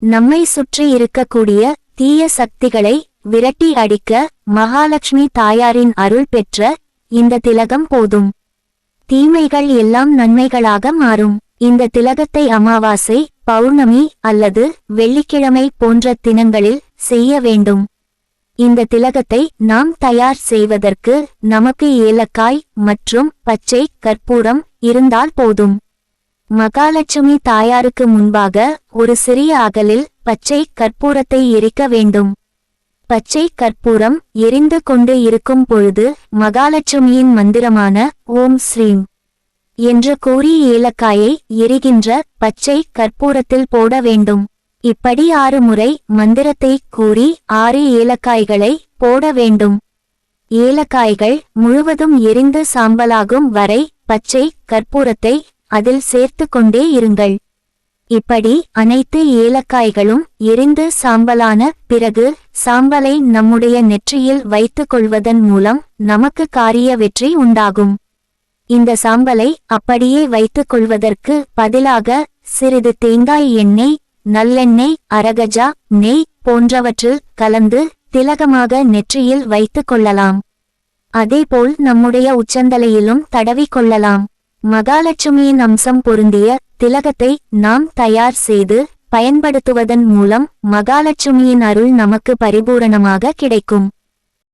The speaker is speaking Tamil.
நம்மை சுற்றி இருக்கக்கூடிய தீய சக்திகளை விரட்டி அடிக்க மகாலட்சுமி தாயாரின் அருள் பெற்ற இந்த திலகம் போதும். தீமைகள் எல்லாம் நன்மைகளாக மாறும். இந்த திலகத்தை அமாவாசை, பௌர்ணமி அல்லது வெள்ளிக்கிழமை போன்ற தினங்களில் செய்ய வேண்டும். இந்த திலகத்தை நாம் தயார் செய்வதற்கு நமக்கு ஏலக்காய் மற்றும் பச்சை கற்பூரம் இருந்தால் போதும். மகாலட்சுமி தாயாருக்கு முன்பாக ஒரு சிறிய அகலில் பச்சை கற்பூரத்தை எரிக்க வேண்டும். பச்சை கற்பூரம் எரிந்து கொண்டு இருக்கும் பொழுது மகாலட்சுமியின் மந்திரமான ஓம் ஸ்ரீம் என்று கூறி ஏலக்காயை எரிகின்ற பச்சை கற்பூரத்தில் போட வேண்டும். இப்படி 6 முறை மந்திரத்தை கூறி 6 ஏலக்காய்களை போட வேண்டும். ஏலக்காய்கள் முழுவதும் எரிந்து சாம்பலாகும் வரை பச்சை கற்பூரத்தை அதில் சேர்த்து கொண்டே இருங்கள். இப்படி அனைத்து ஏலக்காய்களும் எரிந்து சாம்பலான பிறகு சாம்பலை நம்முடைய நெற்றியில் வைத்துக் கொள்வதன் மூலம் நமக்கு காரிய வெற்றி உண்டாகும். இந்த சாம்பலை அப்படியே வைத்துக் கொள்வதற்கு பதிலாக சிறிது தேங்காய் எண்ணெய், நல்லெண்ணெய், அரகஜா, நெய் போன்றவற்றில் கலந்து திலகமாக நெற்றியில் வைத்துக் கொள்ளலாம். அதேபோல் நம்முடைய உச்சந்தலையிலும் தடவி கொள்ளலாம். மகாலட்சுமியின் அம்சம் பொருந்திய திலகத்தை நாம் தயார் செய்து பயன்படுத்துவதன் மூலம் மகாலட்சுமியின் அருள் நமக்கு பரிபூரணமாக கிடைக்கும்.